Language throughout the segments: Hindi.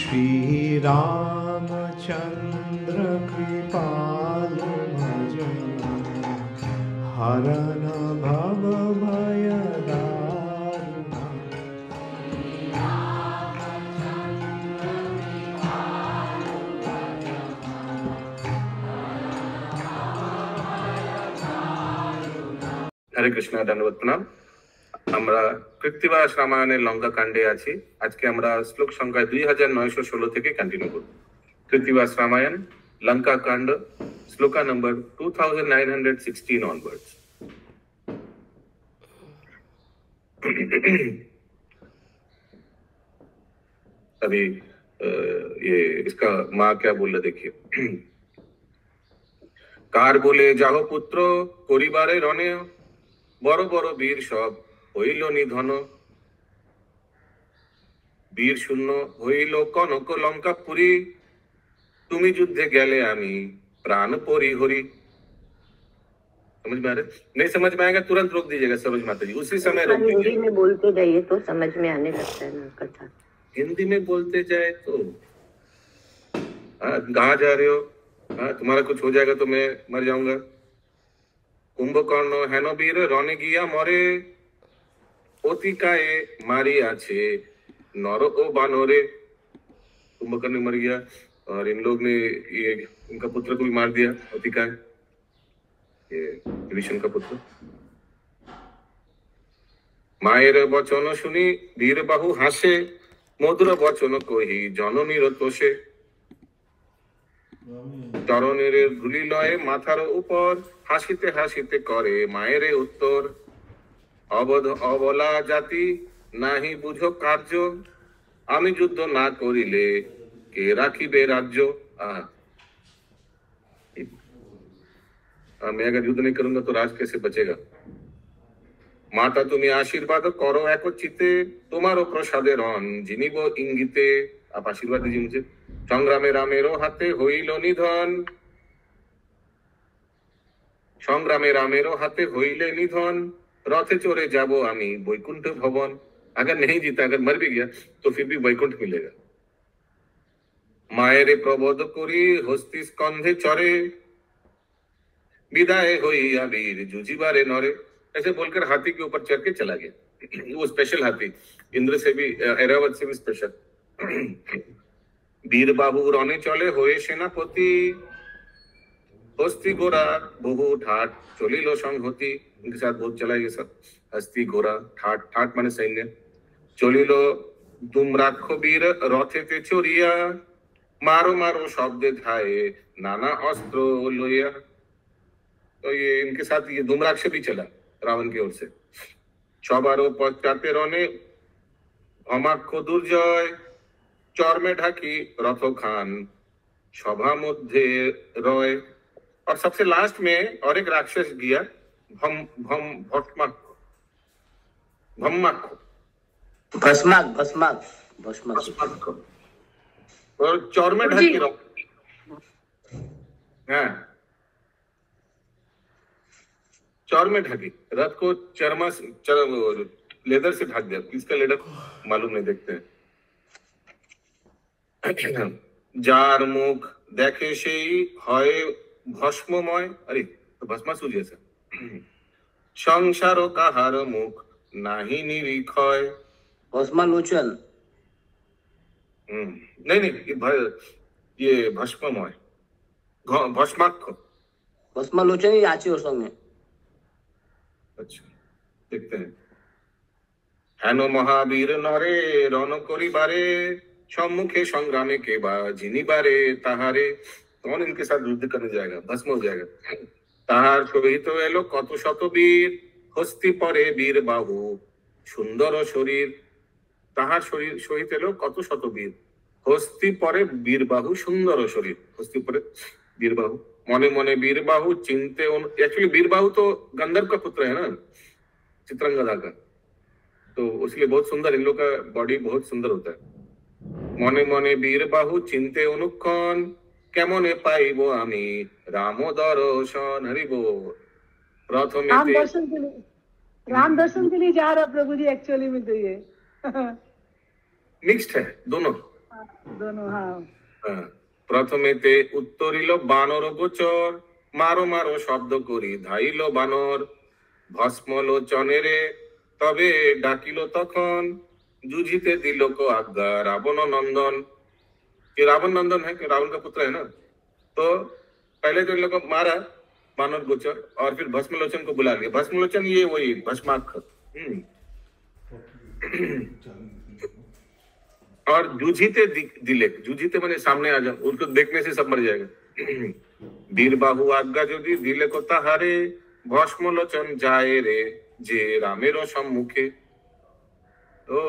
श्री रामचंद्र कृपालु भजन हरन भव भय दारुण। हरे कृष्णा, धन्यवाद प्रणाम। আমরা কৃত্তিবাস রামায়ণের লঙ্কা কাণ্ডে আছি। আজকে আমরা শ্লোক সংখ্যা 2916 থেকে কন্টিনিউ করব। কৃত্তিবাস রামায়ণ লঙ্কা কাণ্ড শ্লোকা নম্বর 2916 onwards। अभी ये इसका माँ क्या बोल रहा देखिए। কার বলে যাহ পুত্র পরিবারে রণে, বড় বড় বীর সব হইল নিধন। বীর শূন্য হইল কনক লঙ্কাপুরী, তুমি যুদ্ধে গেলে আমি प्राण परिहरी। समझ में आ रहा है? नहीं समझ में आएगा तुरंत रोक दीजिएगा सरोज माता जी, उसी समय रोक दीजिए। हिंदी में बोलते जाइए तो समझ में आने लगता है ना कथा। हिंदी में बोलते जाए तो कहाँ जा रहे हो? तुम्हारा कुछ हो जाएगा तो मैं मर जाऊंगा। कुंभकर्ण हेन वीर रणे गिया मरे, অতিকায়ে মারি আছে नर ओ बानरे। कुंभकर्ण मर गया और इन लोग ने ये इनका पुत्र को भी मार दिया, अतिकाय, ये विभीषण का पुत्र। माয়ের বচন শুনি বীর বাহু হাসে, মধুর বচন কহি জননীর তোষে। চরণের ধুলি লয়ে মাথার উপর, হাসিতে হাসিতে করে মায়ের উত্তর। অবধ অবলা জাতি নাহি বুঝো কার্য, আমি যুদ্ধ না করিলে কে রাখিবে রাজ্য। मैं अगर युद्ध नहीं करूंगा तो राज कैसे बचेगा। माता তুমি আশীর্বাদ করো একচিতে, তোমারও প্রসাদে রণ জিনিব ইঙ্গিতে। आप आशीर्वाद दीजिए मुझे। সংগ্রামে রামেরও হাতে হইল নিধন, সংগ্রামে রামেরও হাতে হইলে নিধন। रथे चोरे जाबो आमी वैकुंठ भवन। अगर नहीं जीता, अगर मर भी गया तो फिर भी वैकुंठ मिलेगा। मायरे प्रबोध करी हस्ती स्कंधे चरे, विदाय होइया वीर जुझिबारे नरे। ऐसे बोलकर हाथी के ऊपर चढ़ के चला गया। वो स्पेशल हाथी, इंद्र से भी ऐरावत से भी स्पेशल। वीर बाबू रणे चले होए सेनापति, हस्ती घोड़ा बहु ठाट चलिल संहति। इनके साथ बहुत चला ये सब। हस्ती घोड़ा ठाट, ठाट माने सैन्य। चलिल दुम्राक्ष वीर रथेते चढ़िया, मारो मारो शब्दे धाये नाना अस्त्र लइया। तो ये इनके साथ ये दुम्राक्ष भी चला रावण की ओर से। सबारो पश्चाते रणे अमाक्ष दुर्जय, चर में ढाकी रथ खान सभा मध्य रय। और सबसे लास्ट में और एक राक्षस गया भस्माक और चौर में ढक चौर में ढकी रथ को चरमा लेदर से ढक दिया। किसका लेदर मालूम नहीं, देखते हैं। जार मुख देखे সেই হয় ভস্মময়। अरे तो भस्मासुर जैसा। সংসার কাহার মুখ নাহি নিরিক্ষয়। भस्मालोचन नहीं ये भस्ममय, भस्माक्ष। भस्मालोचन ही आची ওর সঙ্গে। अच्छा देखते हैं। হেন মহাবীর নরে রণ করিবারে, সম্মুখে সংগ্রামে के बा जिनिबारे ताहारे। कौन इनके साथ युद्ध करने जाएगा, भस्म हो जाएगा। তাহার সহিত এলো কত শত বীর, হস্তি পরে বীর বাহু সুন্দর শরীর। তাহার শরীর সহিত এলো কত শত বীর, হস্তি পরে বীর বাহু সুন্দর শরীর। हस्ती परे वीर बाहु, मने मने वीर बाहु चिंते। एक्चुअली वीर बाहु तो गंधर्व का पुत्र है ना, चित्रंगदा का, तो इसलिए बहुत सुंदर, इन लोग का बॉडी बहुत सुंदर होता है। मने मने वीर बाहु चिंते अनुक्षण, কেমনে পাইবো আমি রাম দর্শন। हरि बोल। प्रथम राम दर्शन के लिए जा रहा प्रभु जी एक्चुअली में। तो ये मिक्स्ड है दोनों, दोनों हाँ হ্যাঁ, প্রথমেতে উত্তরিল বানর গোচর, মারো মারো শব্দ করি ধাইল বানর, ভস্ম লোচনেরে তবে ডাকিল তখন, জুঝিতে दिल को आज्ञा रावण नंदन। ये रावण नंदन है कि रावण का पुत्र है ना। तो पहले तो इन लोगों को मारा बानर गोचर, और फिर भस्मलोचन को बुला लिया। भस्मलोचन ये वही भस्माख। और जूझीते दिले, जूझीते माने सामने आ जाओ, उनको देखने से सब मर जाएगा। वीर बाहु आज्ञा যদি দিলে को তাহারে, ভস্মলোচন যায় রে যে রামেরও সম্মুখে। ও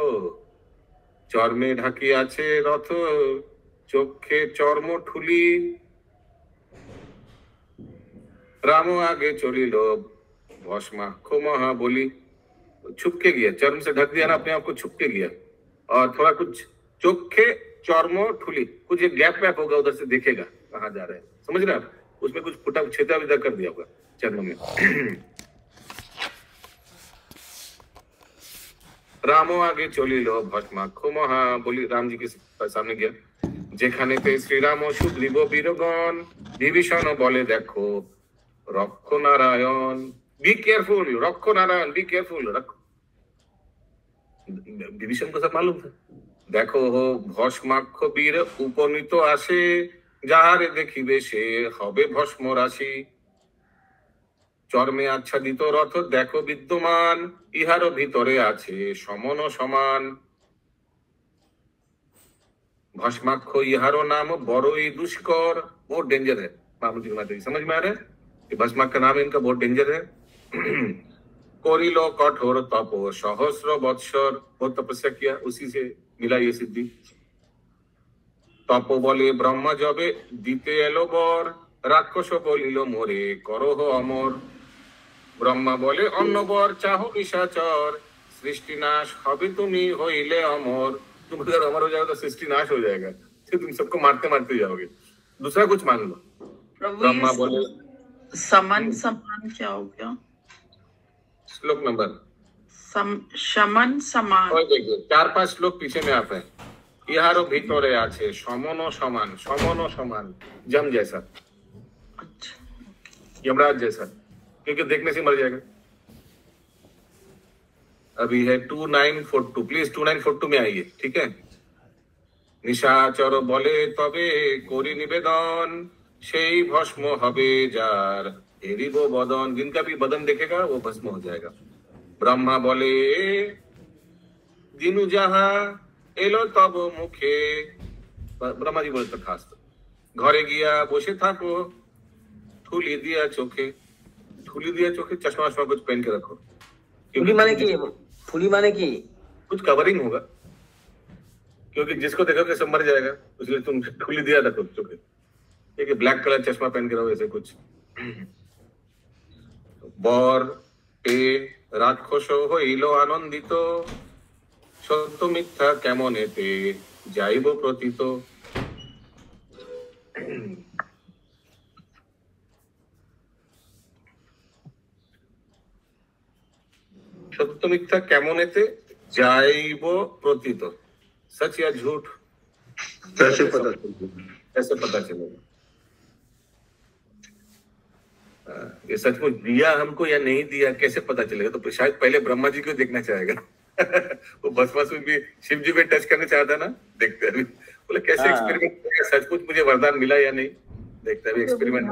চর্মে ঢাকি আছে রথ, চোখে চর্ম ঠুলি, राम आगे चलिल भस्माख महाबली। छुप के गया, चर्म से ढक दिया ना अपने आप को, छुप के गया। और थोड़ा कुछ चोखे चर्म ठुली, कुछ एक गैप वैप होगा, उधर से देखेगा कहाँ जा रहे हैं, समझ रहे आप। उसमें कुछ फुटा छेदा विदा कर दिया होगा चर्म में। राम आगे चलिल भस्माख महाबली, राम जी के सामने गया। যেখানেতে শ্রীরাম ও সুগ্রীব বীরগণ, বিভীষণ বলে দেখো रक्ष नारायण। बी केयरफुल, रक्ष नारायण, बी केयरफुल। विभीषण को सब मालूम था। देखो हो भस्माक्ष वीर उपनीत आसे, যাহারে দেখিবে সে হবে ভস্ম রাশি। চর্মে আচ্ছাদিত রথ দেখো বিদ্যমান, ইহারও ভিতরে আছে সমন সমান। भस्माक्ष इहारो नाम बड़ोई दुष्कर, बहुत डेंजर है। बाबू जी की समझ में आ रहा है, भस्माक्ष का नाम इनका बहुत डेंजर है। कोरिलो कठोर तप सहस्र बत्सर, बहुत तपस्या किया, उसी से मिला ये सिद्धि। तप बोले ब्रह्मा जबे दीते एलो बर, राक्षस बोलिल मोरे करह अमर। ब्रह्मा बोले अन्न बर चाहो निशाचर, सृष्टि नाश हबे तुमी होइले अमर। तुम अगर अमर हो जाओगे तो सृष्टि नाश हो जाएगा, फिर तुम सबको मारते मारते जाओगे। दूसरा कुछ मान लो। ब्रह्मा बोले समन समान क्या हो गया? श्लोक नंबर शमन समान। और देखिए 4-5 श्लोक पीछे में आता है। इहारो भीतरे आछे समन समान, समन समान, जम जैसा, अच्छा, यमराज जैसा, क्योंकि देखने से मर जाएगा। अभी है 2942, प्लीज 2942 में आइए, ठीक है। निशाचर बोले तबे कोरी निवेदन, সেই ভস্ম হবে যার এরিব বদন। जिनका भी बदन देखेगा वो भस्म हो जाएगा। ब्रह्मा बोले दिनु যাহা এলো তব মুখে। ब्रह्मा जी बोले तथास्तु। घरे गया বসে থাকো, ठुली दिया चोखे, ठुली दिया चोखे, चश्मा वश्मा कुछ पहन के रखो। फुली माने की, फुली माने की कुछ कवरिंग होगा, क्योंकि जिसको देखोगे सब मर जाएगा, इसलिए तुम ठुली दिया रखो चोखे। एक ब्लैक कलर चश्मा पहन के रहो, ऐसे कुछ। बर पे রাক্ষস হইল আনন্দিত, সত্য মিথ্যা কেমনেতে যাইব প্রতীত। সত্য মিথ্যা কেমনেতে যাইব প্রতীত, सच या झूठ कैसे पता चलेगा? ये सचमुच दिया हमको या नहीं दिया कैसे पता चलेगा? तो शायद पहले ब्रह्मा जी को देखना चाहेगा। वो भस्मासुर भी शिव जी पे टच करना चाहता ना, देखते अभी बोले कैसे एक्सपेरिमेंट करेगा, सचमुच मुझे वरदान मिला या नहीं, देखते अभी एक्सपेरिमेंट।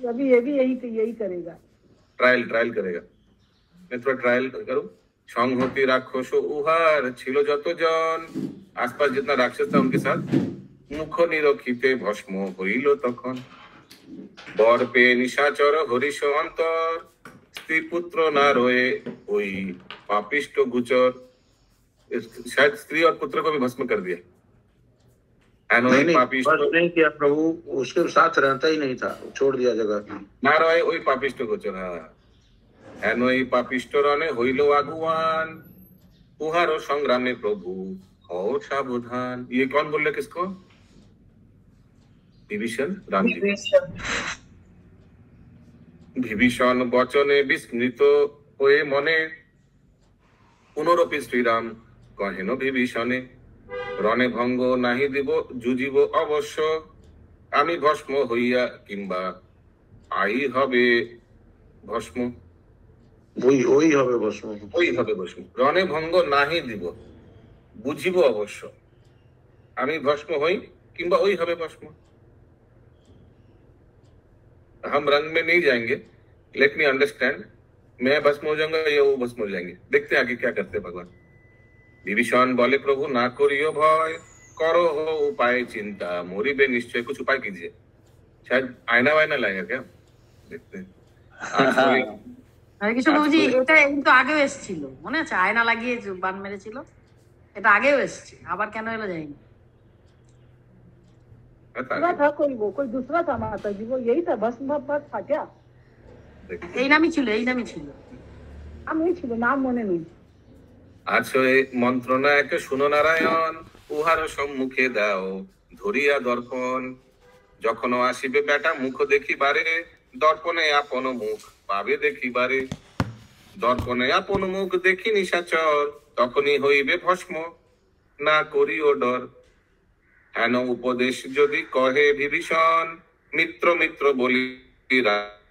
अभी ये भी यही करेगा, ट्रायल करेगा। मैं थोड़ा ट्रायल करूं। সংহতি রাক্ষস উহার ছিল যতজন, आसपास जितना राक्षस था उनके साथ, মুখ নিরক্ষিতে ভস্ম হইল তখন। বর পে নিশাচর হরিশ অন্তর, স্ত্রী পুত্র না রয়ে ওই পাপিষ্ট গুচর। शायद स्त्री और पुत्र को भी भस्म कर दिया। नहीं किया प्रभु, उसके साथ रहता ही नहीं था, छोड़ दिया जगह। ना रहे ওই পাপিষ্ট গোচর। এনই পাপিষ্ট রণে হইল আগুয়ান, উহারও সংগ্রামে প্রভু হও সাবধান। ये कौन बोल रहे किसको? विभीषण, राम जी। विभीषण বচনে বিস্মৃত হয়ে মনে, পুনরপি শ্রীরাম কহেন বিভীষণে। রণে ভঙ্গ নাহি দিব যুজিব অবশ্য আমি ভস্ম হইয়া কিংবা আই হবে ভস্ম ওই হবে ভস্ম। ওই হবে ভস্ম। রণে ভঙ্গ নাহি দিব বুঝিব অবশ্য আমি भस्म হই কিংবা ওই হবে भस्म। हम रंग में नहीं जाएंगे, लेट मी अंडरस्टैंड। मैं भस्म हो जाऊंगा या वो भस्म हो जाएंगे, देखते हैं आगे क्या करते हैं भगवान। विभीषण बोले प्रभु ना करियो भय करो हो उपाय चिंता मोरिबे निश्चय, कुछ उपाय कीजिए। शायद आईना वायना लाएगा क्या, देखते हैं। হরে কৃষ্ণ প্রভুজি, এটা কিন্তু আগেও এসেছিল, মনে আছে? আয়না লাগিয়ে বান মেরেছিল, এটা আগেও এসেছে, আবার কেন এলো যায়নি। दूसरा था कोई दूसरा था माता जी, वो यही था भस्म भस्म था क्या? এই নামই ছিল, এই নামই ছিল। নাম এই ছিল, নাম মনে নেই। আচ্ছা এই মন্ত্রণা একে শুনো নারায়ণ উহার সম্মুখে দাও ধরিয়া দর্পণ যখন আসিবে বেটা মুখ দেখিবারে দর্পণে আপন মুখ পাবে দেখিবারে দর্পণে আপন মুখ দেখি নিশাচর তখনই হইবে ভস্ম না করিও ডর হেন উপদেশ যদি কহে বিভীষণ মিত্র মিত্র বলি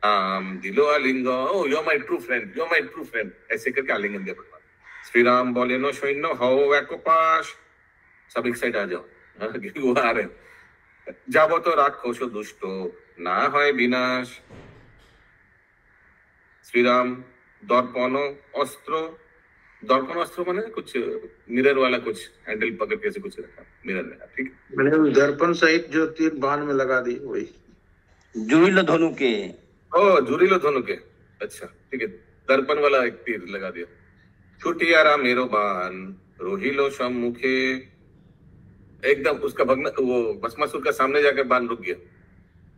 राम दिलो आलिंगन oh you are my true friend, you are my true friend, ऐसे करके आलिंगन दिया भगवान। श्री राम बोले नो सैन्य हो एको पास, सब एक साइड आ जाओ, वो आ रहे जाबो तो राक्षस दुष्ट ना হয় বিনাশ। श्री राम दर्पण अस्त्र, दर्पण अस्त्र माने कुछ मिरर वाला कुछ हैंडल पकड़ के से कुछ रखा मिरर में, ठीक मैंने दर्पण सहित जो तीर बाण में लगा दी वही जुड़िल धनु के। ओ जुड़िलो धनु के, अच्छा ठीक है। दर्पण वाला एक तीर लगा दिया। छुटिया रामेरो बाण रोहिलो सम्मुखे, एकदम उसका भग्न वो भस्मासुर का सामने जाकर बाण रुक गया।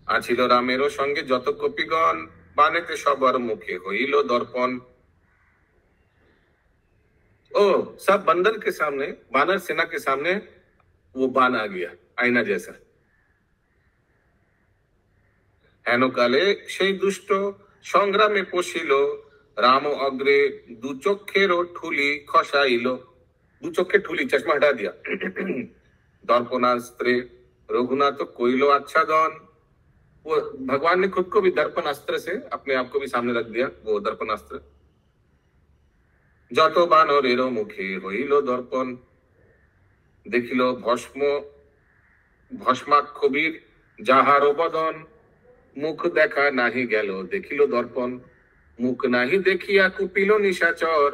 आछिलो रामेरो संगे যত কপিগণ বানেতে সবার মুখে হইলো দর্পণ। ओ सब बंदर के सामने, बानर सेना के सामने वो बाण आ गया आईना जैसा। হেন কালে সেই দুষ্ট সংগ্রামে পশিল রাম অগ্রে দু চক্ষের ঠুলি খসাইল, দু চক্ষে ঠুলি চশমা हटा दिया। दर्पणास्त्रे रघुनाथ कोइलो आच्छादन, वो भगवान ने खुद को भी दर्पण अस्त्र से अपने आप को भी सामने रख दिया, वो दर्पण अस्त्र। যত বানরের মুখে হইল দর্পণ দেখিল ভস্ম ভস্মাক্ষবীর যাহার বদন মুখ দেখা নাহি গেল দেখিল দর্পণ মুখ নাহি দেখিয়া কুপিল নিশাচর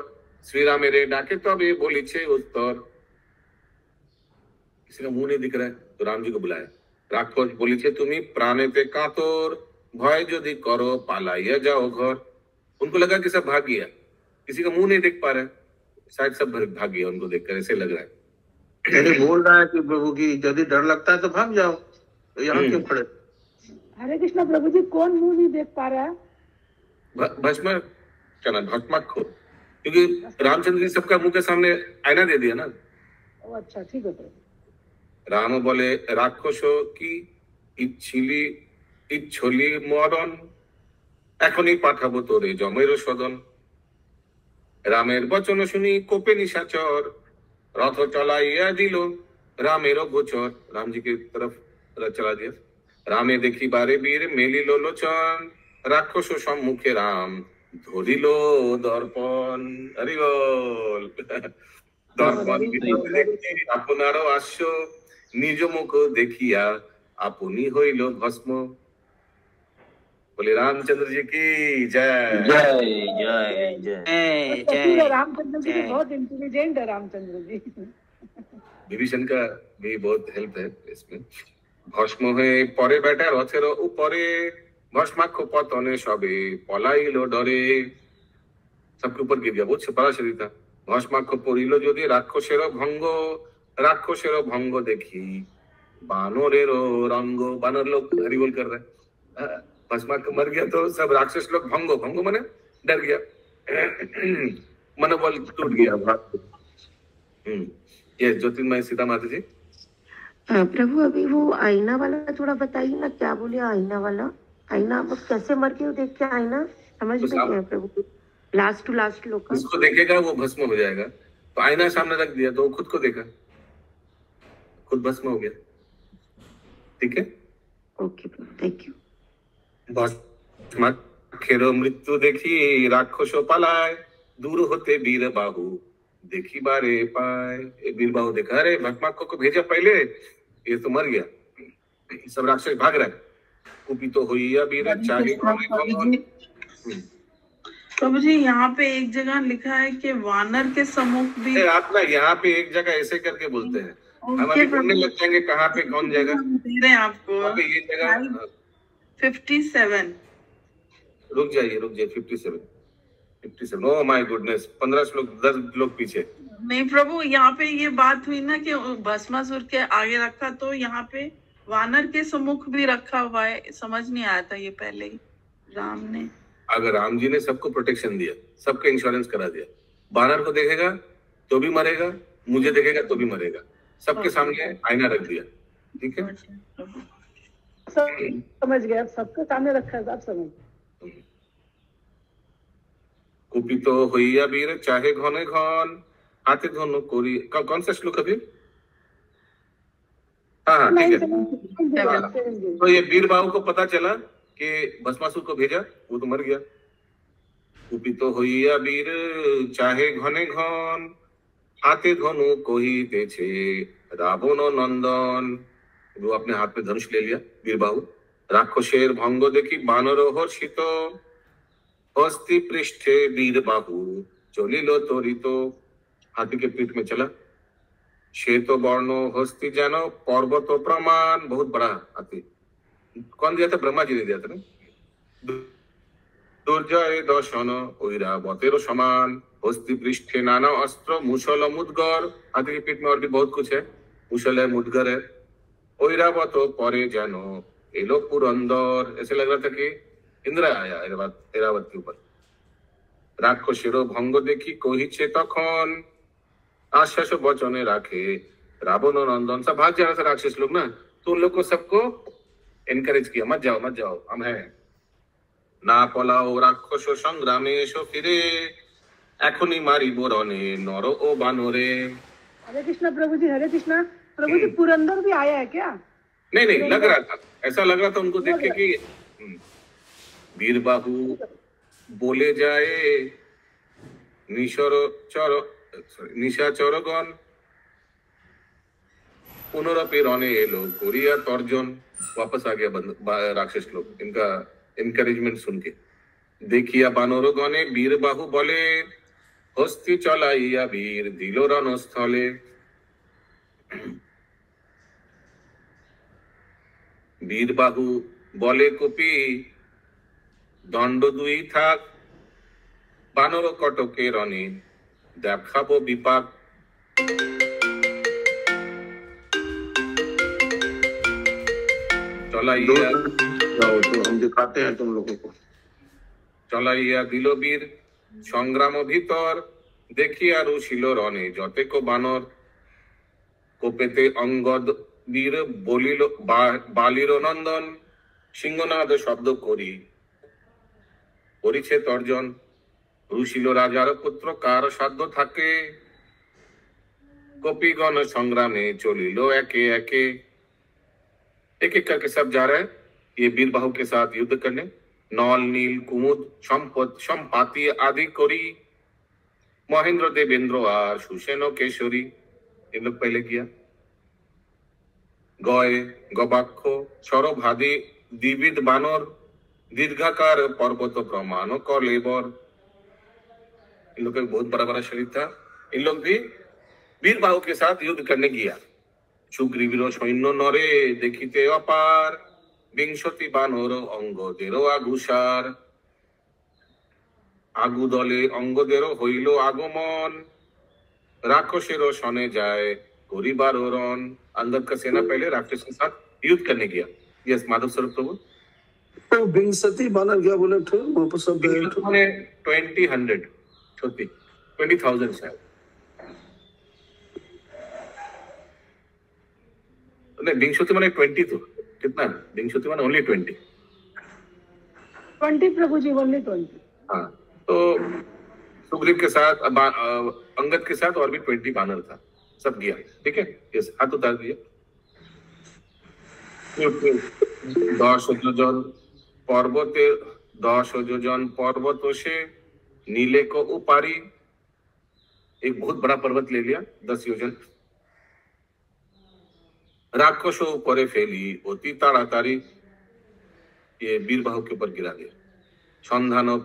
श्री राम मेरे डाके तबे बोलिछे उत्तर। किसी का मुंह नहीं दिख रहा है तो राम जी को बुलाया। राक्षस बोलिछे तुमी प्राणेते कातर भय यदि करो पालाइया जाओ घर। उनको लगा कि सब भाग गया, किसी का मुंह नहीं देख पा रहे, शायद सब भाग गया उनको देखकर, ऐसे लग रहा है। यानी बोल रहा है कि प्रभु की यदि डर लगता है तो भाग जाओ, तो यहाँ क्यों खड़े? हरे कृष्ण प्रभु जी, कौन मुंह नहीं देख पा रहा है? भस्म क्या नाम, भस्माख्य, क्योंकि रामचंद्र जी सबका मुंह के सामने आईना दे दिया ना। ओ अच्छा ठीक है प्रभु। राम बोले राक्षस की इच्छिली इच्छली मरण এখনই পাঠাবো তোরে জমের সদন। রামের বচন শুনি কোপে নিশাচর रथ चलाइया दिलो रामेरो गोचर। राम जी की तरफ रथ चला दिया। रामे देखी बारे वीर मेली लो लोचन राक्षस सम्मुखे राम धरिलो दर्पण। हरि बोल। दर्पण आपनारो आश्य निज मुख देखिया आपनी हইল भस्म। बोले रामचंद्र जी की जय जय जय जय जय। रामचंद्र जी बहुत इंटेलिजेंट है रामचंद्र जी। विभीषण का भी बहुत हेल्प है इसमें। भस्म হয়ে পরে বেটা রথের উপরে भस्माख्य पतने सबे पलाइलो डरे। सबके ऊपर गिर गया, बहुत छुपा शरीर था। भस्माख्य पड़िल যদি রাক্ষসের ভঙ্গ राक्षसेर भंग देखी बानरेर रंग। बानर लोग हरि बोल कर रहे हैं। भस्माख्य मर गया तो सब राक्षस लोग भंगो भंगो माने डर गया, मनोबल टूट गया। ये ज्योतिर्मय सीता माता जी। प्रभु अभी वो आईना वाला थोड़ा बताइए ना, क्या बोले आईना वाला? आईना अब कैसे मर गए देख के आईना समझ में नहीं आया प्रभु। लास्ट टू लास्ट लोग उसको देखेगा वो भस्म हो जाएगा, तो आईना सामने रख दिया तो वो खुद को देखा। खुद भस्म हो गया। ठीक है, ओके थैंक यू। ভস্মাক্ষের মৃত্যু দেখি রাক্ষস পালায়, दूर होते वीर बाहु देखी बारे पाए। ये वीर बाहु देखा, अरे भस्माक्ष को भेजा पहले, ये तो मर गया, सब राक्षस भाग रहे। कुपित तो हुई या वीर चाहे प्रभु जी यहाँ पे एक जगह लिखा है कि वानर के सम्मुख भी। आप ना यहाँ पे एक जगह ऐसे करके बोलते हैं, हम अभी ढूंढने लग जाएंगे कहाँ पे कौन जगह दे रहे हैं आपको। अभी ये जगह 57। रुक जाइए 57। ओह माय गुडनेस, 15 श्लोक 10 श्लोक पीछे। नहीं प्रभु, यहाँ पे ये बात हुई ना कि भस्मासुर के आगे रखा, तो यहाँ पे वानर के सम्मुख भी रखा हुआ है। समझ नहीं आया था ये पहले ही राम ने। अगर राम जी ने सबको प्रोटेक्शन दिया, सबका इंश्योरेंस करा दिया, वानर को देखेगा तो भी मरेगा, मुझे देखेगा तो भी मरेगा, सबके सामने आईना रख दिया। ठीक है, समझ गया, सबके सामने रखा है, आप समझ। कुपित तो हইয়া वीर चाहे घने घन हाथे धनु कोरी। कौन सा श्लोक अभी? हाँ ठीक है। तो ये वीर बाहु को पता चला कि भस्मासुर को भेजा, वो तो मर गया। कुपित तो हইয়া वीर चाहे घने घन हाथे धनु कहितेছে रावण नंदन। वो अपने हाथ में धनुष ले लिया वीर बाहु। राक्षसेर भंग देखी बानर हर्षित हस्ती पृष्ठे वीर बाहु चलिल त्वरित। हाथी के पीठ में चला। श्वेत वर्ण हस्ती जानो पर्वत प्रमाण, बहुत बड़ा हाथी। कौन दिया था? ब्रह्मा जी ने दिया था ना। दुर्जय दर्शन ऐरावतेर समान हस्ती पृष्ठे नाना अस्त्र मुसल मुदगर। हाथी के पीठ में और भी बहुत कुछ है, मुसल है, मुदगर है। ऐरावत परे जानो एलो पुरंदर। ऐसे लग रहा था कि इंद्र आया ऐरावत के ऊपर। राक्षसेरो भंग देखी कहिছে तखन आश्वास वचने राखे रावण नंदन। सब भाग जा रहा था राक्षस लोग ना, तो उन लोग को सबको एनकरेज किया, मत जाओ मत जाओ, हम हैं ना। पलाओ राक्षस संग्रामे एसो फिरे एखनी मारिब रणे नर ओ बानरे। हरे कृष्णा प्रभु जी, हरे कृष्णा प्रभु जी। पुरंदर भी आया है क्या? नहीं, लग रहा था, ऐसा लग रहा था उनको देख के कि वीर बाहु बोले जाए निशाचरगण पुनरपि रणे एलो कोरिया तर्जन। वापस आ गया राक्षस लोग इनका एनकरेजमेंट सुन के। देखिया बानर गणे वीर बाहु बोले हस्ती चलाइया वीर दिल रणस्थले। वीर बाहु बोले कपि दंड दुई थाक बानर कटके रणे देखाबो विपाक। चलाइया जाओ तो हम दिखाते हैं तुम लोगों को। चलाइया दिल वीर संग्राम भीतर देखिया रुशिल रणे जतेको बानर। कोपेते अंगद वीर बलिल बालिर नंदन सिंहनाद शब्द करी করিছে তর্জন। রুশিল রাজার পুত্র কার সাধ্য থাকে कपिगण संग्रामे चलिलो एके एके। एक एक करके सब जा रहे हैं ये वीर बाहु के साथ युद्ध करने। नल नील कुमुद संपाति आदि करी महेंद्र देवेंद्र और सुसेन केशरी। इन लोग पहले किया। गय गवाक्ष सरभादि द्विविध बानर दीर्घाकार पर्वत प्रमाण कलेबर। इन लोग का बहुत बड़ा बड़ा शरीर था। इन लोग भी वीर बाहु के साथ युद्ध करने गया। सुग्रीवीर सैन्य नरे देखिते अपार विंशति बानर अंगदेर आगुसार। आगु दले अंगदेर हইল आगमन राक्षसेर सने जाए करिबार रन। अंदर का सेना पहले राक्षस के साथ युद्ध करने गया। यस माधव स्वरूप प्रभु। तो विंशति बानर क्या बोले थे वापस सब 20,000 छोटी 20,000 शायद नहीं। विंशति माने 20 तो कितना? विंशति माने ओनली 20 प्रभु जी, ओनली 20। हाँ, तो सुग्रीव के साथ अंगद के साथ और भी 20 बानर था। सब गया। ठीक है, यस हाथ उतार दिया। दश योजन पर्वते 10 योजन पर्वत से नीले को उपारी, एक बहुत बड़ा पर्वत ले लिया 10 योजन, राक्षसों ऊपर फेली अति ताड़ाताड़ी, ये वीर बाहु के ऊपर गिरा दिया। संधान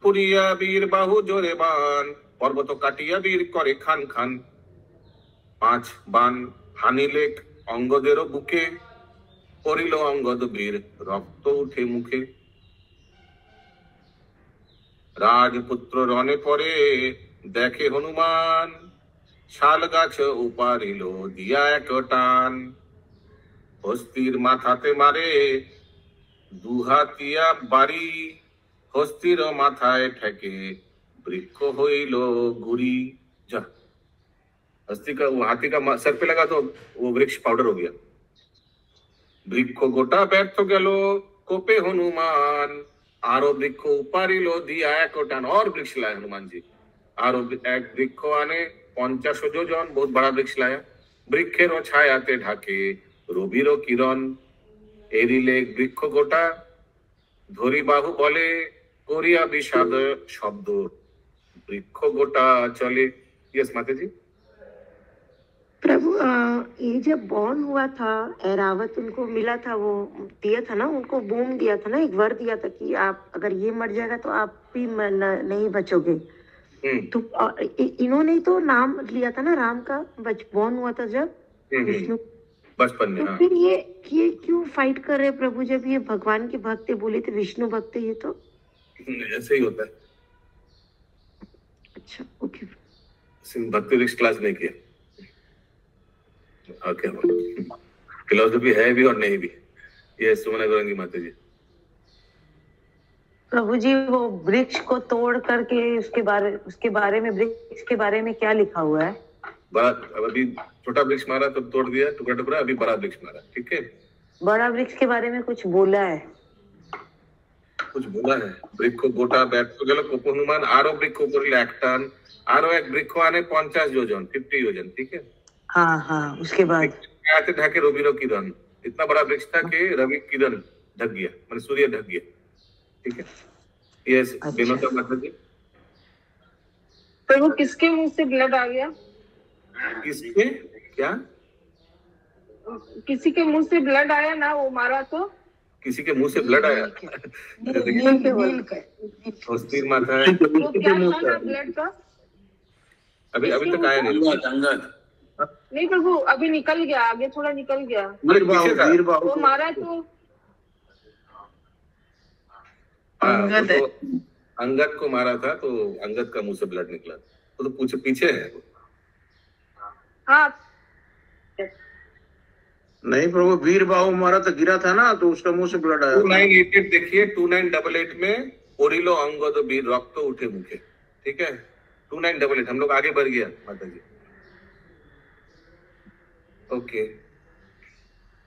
पुरिया वीर बाहु जोरे बान, पर्वत काटिया वीर करे खान खान, 5 बान हानिलेक अंगदेरो बुके, पड़िल अंगद वीर रक्त उठे मुखे। राजपुत्र रणे पड़े देखे हनुमान, शाल गाछ उपारिल दिया एक टान, हस्तिर माथाते मारे दुहातिया बाड़ी, हस्तिर माथाय ठेके वृक्ष हईल गुड़ी। जा हस्ती का वो हाथी का सर पे लगा तो वो वृक्ष पाउडर हो गया। वृक्ष गोटा व्यर्थ गेलो कोपे हनुमान, आरो वृक्ष उपारिल दिया एक टान। और वृक्ष लाए हनुमान जी, आरो एक वृक्ष आने 50 योजन, बहुत बड़ा वृक्ष लाया। वृक्षेर छायाते ढाके रबिर किरण, एरिले वृक्ष गोटा धरी बाहु बले, करिया विषाद शब्द वृक्ष गोटा चले। यस माता जी। प्रभु ये जब बॉर्न हुआ था ऐरावत, उनको मिला था, वो दिया था ना, उनको बूम दिया था ना, एक वर दिया था कि आप अगर ये मर जाएगा तो आप भी नहीं बचोगे। तो इन्होंने तो नाम लिया था ना राम का, बॉर्न हुआ था जब विष्णु बचपन में। तो फिर ये क्यों फाइट कर रहे प्रभु, जब ये भगवान के भक्त बोले थे, विष्णु भक्त, ये तो ऐसे ही होता है। अच्छा ओके। भक्ति वृक्ष क्लास नहीं किया, ओके। फिलोसफी है भी और नहीं भी। ये सुमना करेंगी माता जी। प्रभु जी वो वृक्ष को तोड़ करके उसके बारे में वृक्ष के बारे में क्या लिखा हुआ है? बड़ा, अभी छोटा वृक्ष मारा तो तोड़ दिया टुकड़ा टुकड़ा, अभी बड़ा वृक्ष मारा, ठीक है। बड़ा वृक्ष के बारे में कुछ बोला है? कुछ बोला है। वृक्ष गोटा बैठ गेलो कोप हनुमान, आरो वृक्ष ऊपर एक टान, आरो एक वृक्ष आने 50 योजन 50 योजन, ठीक है। हाँ हाँ, उसके बाद आते ढाके रविरो किरण, इतना बड़ा वृक्ष था कि रवि किरण ढक गया, मतलब सूर्य ढक गया, ठीक है। यस विनोदा माता जी। प्रभु किसके मुंह से ब्लड आ गया? किसके क्या? किसी के मुंह से ब्लड आया ना, वो मारा तो किसी के मुंह से ब्लड आया। हस्तिर माता है तो क्या था ना ब्लड का? अभी तक आया नहीं। नहीं प्रभु, अभी निकल गया, आगे थोड़ा निकल गया। वो मारा तो अंगद को मारा था, तो अंगद का मुंह से ब्लड निकला, तो पीछे है। हाँ नहीं प्रभु, वीर बाहु मारा तो गिरा था ना, तो उसका मुंह से ब्लड आया। 2988 देखिए, 2988 में ओरिलो अंगद वीर रक्त उठे मुखे, ठीक है। 2988 हम लोग आगे बढ़ गया माता जी। ओके,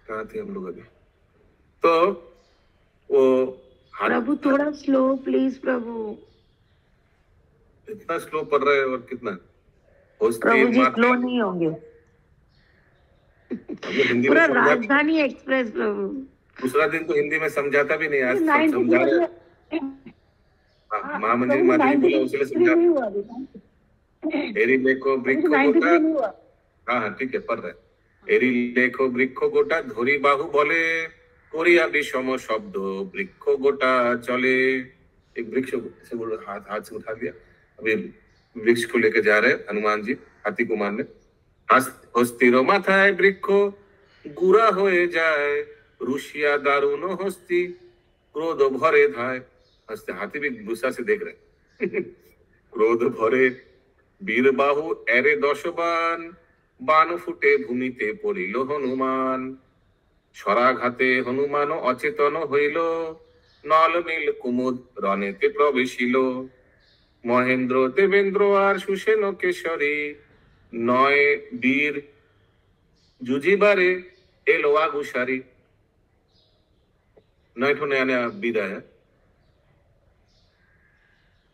कहाँ थे हम लोग अभी? तो वो प्रभु थोड़ा स्लो प्लीज प्रभु। इतना स्लो पढ़ रहे और कितना? प्रभु जी स्लो नहीं होंगे। पूरा राजधानी एक्सप्रेस प्रभु। दूसरा दिन तो हिंदी में समझाता भी नहीं, आज समझा रहे। महामंदिर माता जी बोला उसके लिए समझा। एरी देखो वृक्ष गोटा, हाँ ठीक है, पढ़ रहे। एरी देखो वृक्ष गोटा धरी बाहु बोले, कोरिया विषम शब्द वृक्ष गोटा चले। एक वृक्ष से बोल, हाथ से उठा दिया। अभी वृक्ष को लेकर जा रहे हनुमान जी, हाथी को मारने। हस्तिर माथाय वृक्ष गुरा होए जाए, रुशिया दारुण हस्ती क्रोध भरे धाय। हस्ते हाथी भी गुस्सा से देख रहे। क्रोध भरे वीर बाहु एरे 10 बान, बान फुटे भूमिते पड़िल हनुमान। स्वराघाते हनुमान अचेतन हইল, नल नील कुमुद रनेते प्रवेशिल। महेंद्र देवेंद्र আর সুসেন কেশরী, নয় বীর जुझिबारे एलो आगुसारी। 9 नया बीर आया।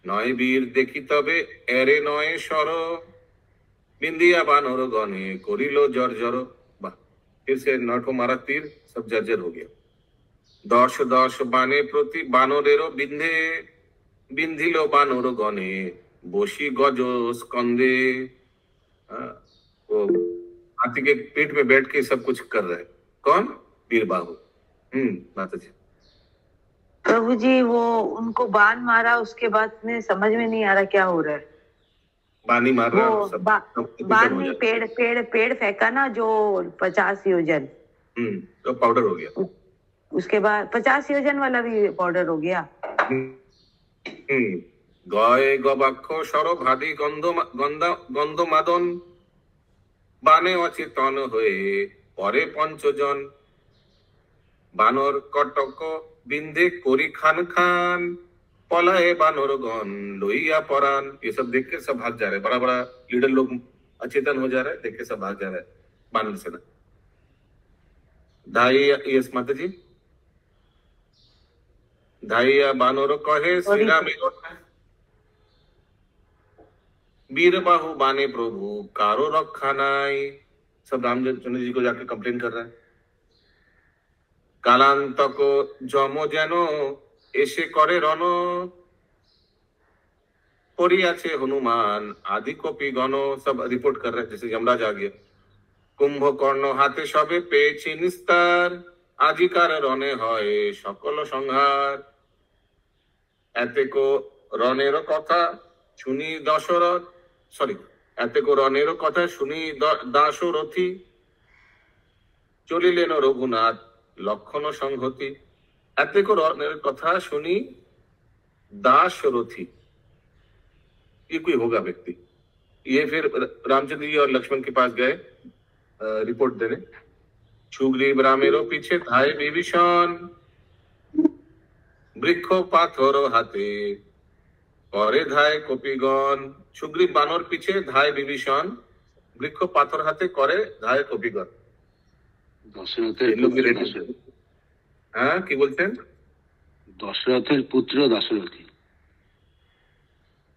9 বীর দেখি তবে এরে 9 সর, বিন্দিয়া বানর গণে করিল জর্জর। বাহ, फिर से नठो मारा तीर, सब जर्जर हो गया। 10 10 बाने प्रति बानरेरो बिंधे, बिंधिलो बानर गणे, बसी गज स्कंदे। वो हाथी के पीठ में बैठ के सब कुछ कर रहे हैं। कौन? वीरबाहु। माता जी। प्रभु जी वो उनको बाण मारा, उसके बाद में समझ में नहीं आ रहा क्या हो रहा है। बानी मार रहा वो सब, बाण में पेड़ फेंका ना जो 50 योजन, तो पाउडर हो गया। उसके बाद 50 योजन वाला भी पाउडर हो गया। गय गबाक्ष सर भादी गंध मादन, बाने अचेतन हुए परे पंचजन, बानर कटक बिंदे कोरी खान खान, पलाए बानर गण लोहिया परान। ये सब देख के सब भाग जा रहे, बड़ा बड़ा लीडर लोग अचेतन हो जा रहे, देख के सब भाग जा रहे बानर सेना। धाई माता जी। धाइया बानर कहे श्री राम वीरबाहु बाने प्रभु कारो रखा नाई। सब रामचंद्र जी को जाके कंप्लेन कर रहा है। कालांत को जमो जेनो एसे करे रन, पड़ियाछे हनुमान आदि कपि गण। सब रिपोर्ट कर रहे हैं जैसे यमराज आ गया। कुंभकर्ण हाथे सबे पेয়েছি निस्तार, আজিকার রণে হয় সকল সংহার। এতেকো রণের কথা শুনি দশরথ, এতেকো রণের কথা শুনি দাশরথী, চলিলেন রঘুনাথ লক্ষণ সংহতি। এতেকো রণের কথা শুনি दाशरथी, ये कोई होगा व्यक्ति। ये फिर रामचंद्र जी और लक्ष्मण के पास गए रिपोर्ट देने। सुग्रीव रामेरो पीछे धाय विभीषण, वृक्ष पाथर हाथे करे धाय कपिगण। सुग्रीव बानर पीछे धाय विभीषण, वृक्ष पाथर हाथे करे धाय कपिगण। हाँ কি বলছেন? দশরথের পুত্র দাশরথী।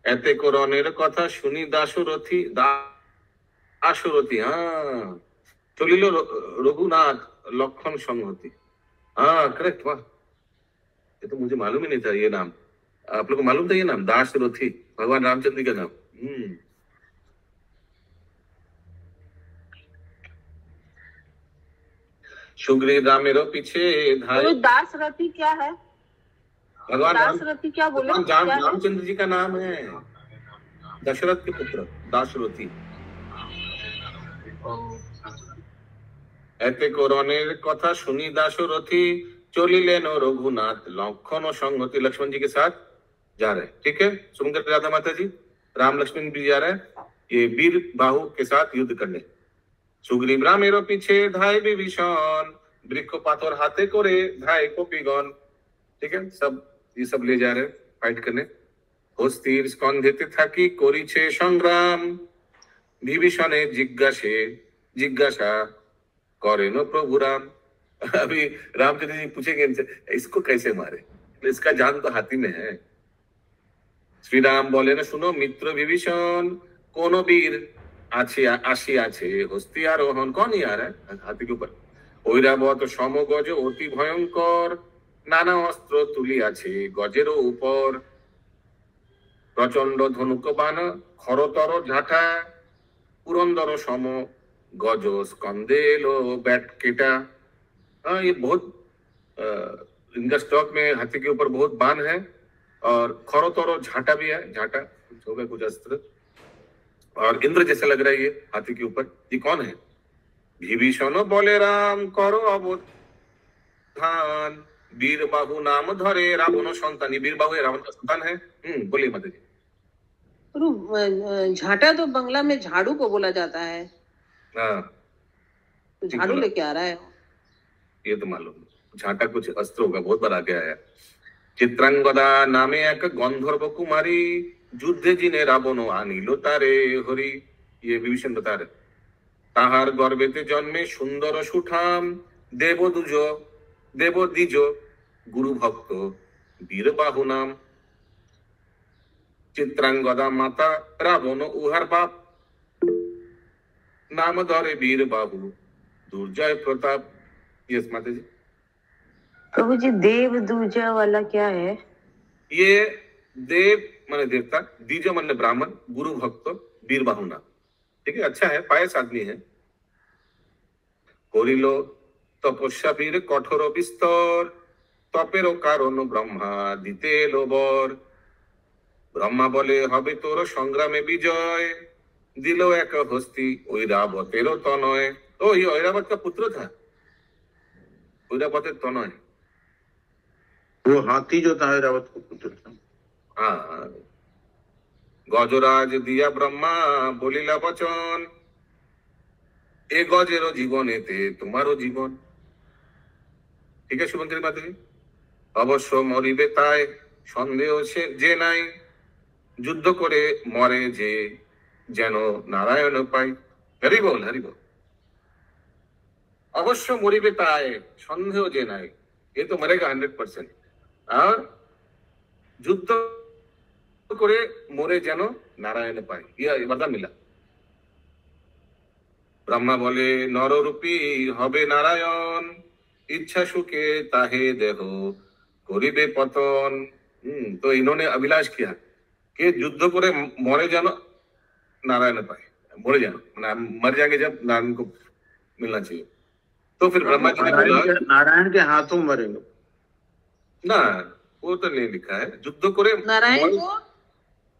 এতে করণের কথা শুনি দাশরথী, दाशरथी। हाँ चलिल रघुनाथ लक्षण संहति। हाँ करेक्ट। वाह, ये तो मुझे मालूम ही नहीं था ये नाम। आप लोग को मालूम था ये नाम? दाशरथी भगवान रामचंद्र का नाम। सुग्रीव रामेरो पीछे धाय। दाशरथी क्या है? भगवान दाशरथी क्या बोले? रामचंद्र जी का नाम है, दशरथ के पुत्र दाशरथी। एते कोरनेर कथा सुनी दाशरथी, चलिलेन रघुनाथ लक्षण संगति। लक्ष्मण जी के साथ जा रहे हैं। ठीक है, सुनकर राधा माता जी, राम लक्ष्मण भी जा रहे हैं ये वीर बाहु के साथ युद्ध करने। सुग्रीव रामेरो पीछे धाय विभीषण, वृक्ष पाथर हाथे करे धाय कपिगण। ठीक है, सब ये सब ले जा रहे हैं फाइट करने। हस्तिर स्कंधेते थाकी करिछे संग्राम, विभीषणे जिज्ञासा करेन प्रभु राम। अभी रामचंद्र जी पूछेंगे इनसे इसको कैसे मारे, इसका जान तो हाथी में है। श्री राम बोले ना, सुनो मित्र विभीषण, कोनो वीर आशी आछे हस्ती आरोहण। कौन ही आ रहा है हाथी के ऊपर? ঐরাবত সমগজ অতি ভয়ঙ্কর, নানা অস্ত্র তুলিয়াছে গজের উপর। প্রচন্ড ধনুক বান খরতর ঝাঁটা, পুরন্দর সম गज स्कंदे लो बैट केटा। हाँ, ये बहुत इनका स्टॉक में हाथी के ऊपर बहुत बाण है और खरोतरो झाटा भी है। झाटा कुछ होगा, कुछ अस्त्र। और इंद्र जैसा लग रहा है ये हाथी के ऊपर। ये कौन है? विभीषण बोले राम करो अवधान, वीर बाहु नाम धरे रावण संतान। वीर बाहु रावण का संतान है। बोलिए माता जी। झाटा तो बंगला में झाड़ू को बोला जाता है। तो झाड़ू लेके आ रहा है, ये तो मालूम। झाटा कुछ अस्त्र होगा, बहुत बार आगे आया। चित्रांगदा नामे एक गंधर्व कुमारी, युद्धे जिने रावण आनिल तारे हरि। ये विभीषण बता रहे। ताहार गर्भेते जन्मे सुंदर सुठाम, देवद्विज गुरु भक्त वीर बाहु नाम। चित्रांगदा माता रावण उहार बाप, नाम धरे वीर बाहु दुर्जय प्रताप। यस माता जी। प्रभु जी देव दूजा वाला क्या है? ये देव माने देवता, द्विज माने ब्राह्मण, गुरु भक्त, वीरबाहु नाम। ठीक है, अच्छा है, पायस आदमी है। করিল তপস্যাবীর কঠোর বিস্তর, তপেরও কারণ ব্রহ্মা দিতে এলো বর। ব্রহ্মা বলে হবে তোর সংগ্রামে বিজয়, দিল এক হস্তি ঐরাবতেরও তনয়। ओ ये ऐरावत का पुत्र था, ऐरावतेर तनय। वो हाथी जो था ऐरावत का पुत्र था। हाँ, गजराज दिया ब्रह्मा बोलिला बचन, ए गजेरो जीवनेते तुम्हारो जीवन। ठीक है शुभंकरी माता जी। অবশ্য মরিবে তাই সন্দেহ যে নাই, যুদ্ধ করে মরে যে যেন নারায়ণ পাই। হরি বল হরি বল। অবশ্য মরিবে তাই সন্দেহ যে নাই, ये तो मरेगा 100%। और যুদ্ধ করে মরে যেন নারায়ণ পাই, ये वरदान मिला। ब्रह्मा बोले नररूपी हबे नारायण, इच्छा सुखे ताहे देह करिबे पतन। तो इन्होंने अभिलाष किया कि युद्ध करे मरे जानो नारायण पाए, मरे जानो मर जाएंगे जब नारायण को मिलना चाहिए। तो फिर ब्रह्मा जी ने बोला नारायण के हाथों मरेंगे ना, वो तो नहीं लिखा है। युद्ध करे नारायण को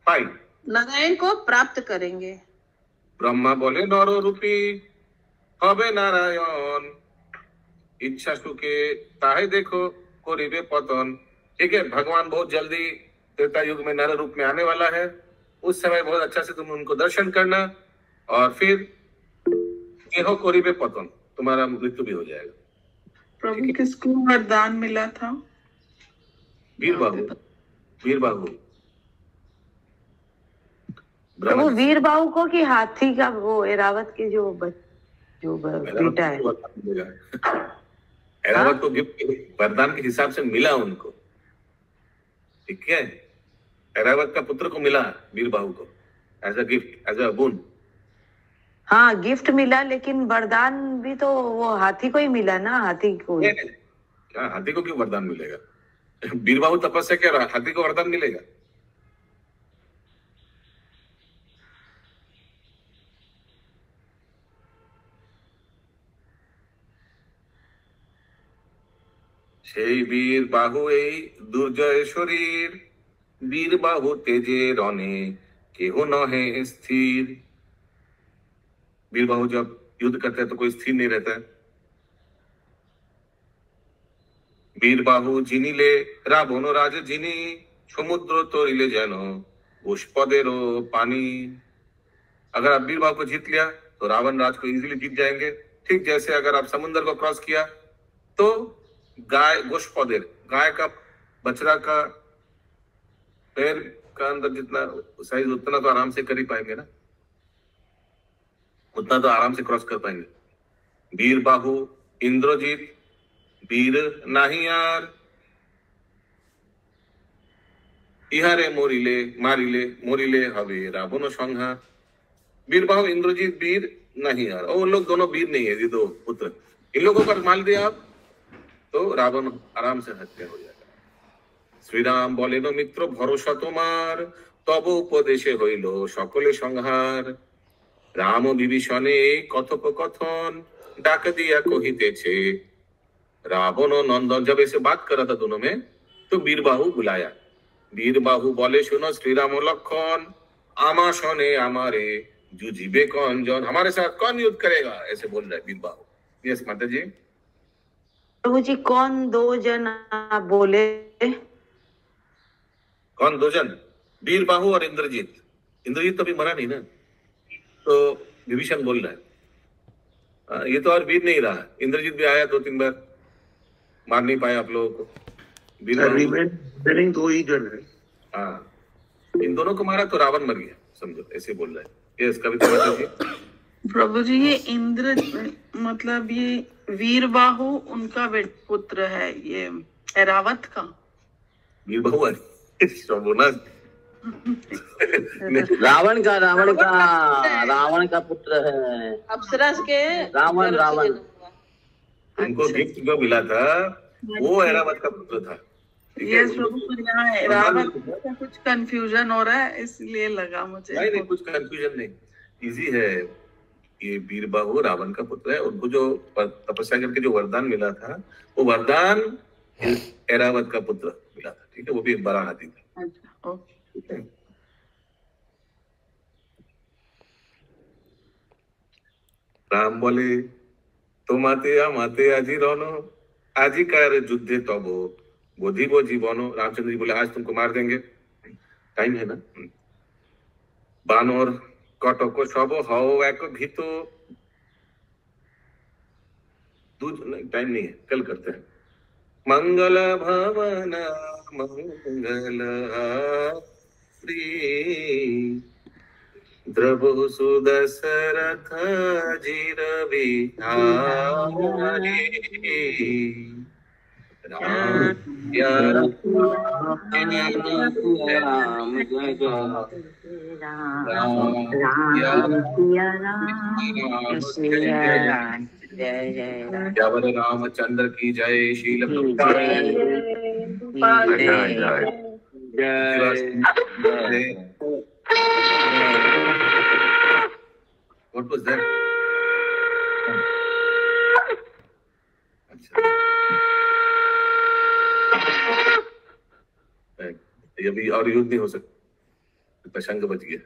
पाई, नारायण को प्राप्त करेंगे। ब्रह्मा बोले नर रूपी हबे नारायण, इच्छा सुखे ताहे देखो करिबे पतन। ठीक है, भगवान बहुत जल्दी त्रेता युग में नर रूप में आने वाला है। उस समय बहुत अच्छा से तुम उनको दर्शन करना, और फिर देहो करिबे पतन, तुम्हारा मृत्यु भी हो जाएगा। प्रभु किसको वरदान मिला था? वीरबाहु, वीरबाहु। प्रभु वीरबाहु को कि हाथी का वो ऐरावत के जो बेटा है? ऐरावत को गिफ्ट वरदान के हिसाब से मिला उनको। ठीक है, ऐरावत का पुत्र को मिला वीरबाहु को as a gift, as a boon. हाँ गिफ्ट मिला, लेकिन वरदान भी तो वो हाथी को ही मिला ना, हाथी को। क्या हाथी को क्यों वरदान मिलेगा? वीरबाहु तपस्या क्या रहा, हाथी को वरदान मिलेगा? সেই বীর বাহু এই দুর্জয় শরীর, বীর বাহু তেজে রণে কেহ नहे स्थिर। वीर बाहु जब युद्ध करते हैं तो कोई स्थिर नहीं रहता है। वीर बाहु जिनिले रावण राज जिनी, समुद्र तोरिले जेनो पुष्पदेरो पानी। अगर आप वीर बाहु को जीत लिया तो रावण राज को इजीली जीत जाएंगे। ठीक जैसे अगर आप समुद्र को क्रॉस किया तो गाय गोष्पदेर, गाय का बछड़ा का पैर का अंदर जितना साइज उतना तो आराम से कर ही पाएंगे ना, उतना तो आराम से क्रॉस कर पाएंगे। वीर बाहु इंद्रजीत वीर नाहियार, इहारे मोरिले मारिले मोरिले हवे रावण संहार। वीर बाहु इंद्रजीत वीर नाहियार, और उन लोग दोनों वीर नहीं है, ये दो पुत्र। इन लोगों पर मार दिया आप तो रावण आराम से हत्या हो जाएगा। श्री राम बोले नो मित्र भरोसा तुम्हार, तब उपदेशे हইল সকলে সংহার। राम विभीषणे कथोपकथन, डाक दिया कहितेछे रावण नंदन। जब ऐसे बात कर रहा था दोनों में तो वीरबाहु बुलाया। वीरबाहु बोले सुनो श्री राम लखन, आमा सने आमारे जुझिबे कौन जन, हमारे साथ कौन युद्ध करेगा, ऐसे बोल रहा है वीरबाहु। यस माता जी। प्रभु जी कौन दो जन आप बोले? कौन दो जन? वीरबाहु और इंद्रजीत। इंद्रजीत तो अभी मरा नहीं ना, तो विभीषण बोल रहा है ये तो और वीर नहीं रहा। इंद्रजीत भी आया 2-3 बार, मार नहीं पाया आप लोगों को। दो ही जन है। हाँ, इन दोनों को मारा तो रावण मर गया, समझो, ऐसे बोल रहा है। ये इसका भी तो प्रभु जी ये इंद्र मतलब ये वीरबाहु उनका पुत्र है, ये ऐरावत का वीरबाहु है। रावण का पुत्र है। अप्सरा के रावण उनको अच्छा। गिफ्ट जो मिला था वो ऐरावत का पुत्र था। ठीक है, यस प्रभु, तो यहाँ ऐरावत का कुछ कंफ्यूजन हो रहा है, इसलिए लगा मुझे। नहीं, कुछ कंफ्यूजन नहीं, इजी है। ये वीरबाहु रावण का पुत्र है। उनको जो तपस्या करके जो वरदान मिला था, वो वरदान ऐरावत का पुत्र मिला था। ठीक है, वो भी एक बड़ा हाथी था। अच्छा, ओके। ठीक है, राम बोले তোমাতে আজি রণ আজিকার যুদ্ধে তব বোধিব জীবন। रामचंद्र जी बोले आज तुमको मार देंगे, टाइम है ना। বানর কটক সব হও এক ভীত। टाइम नहीं है, कल करते हैं। मंगल भवन मंगल हारी द्रवहु सुदशरथ जीर बिहारी। राम या राम रामचंद्र की जय। शील What was that? अच्छा, अभी और युद्ध नहीं हो सकता, प्रसंग बच गया।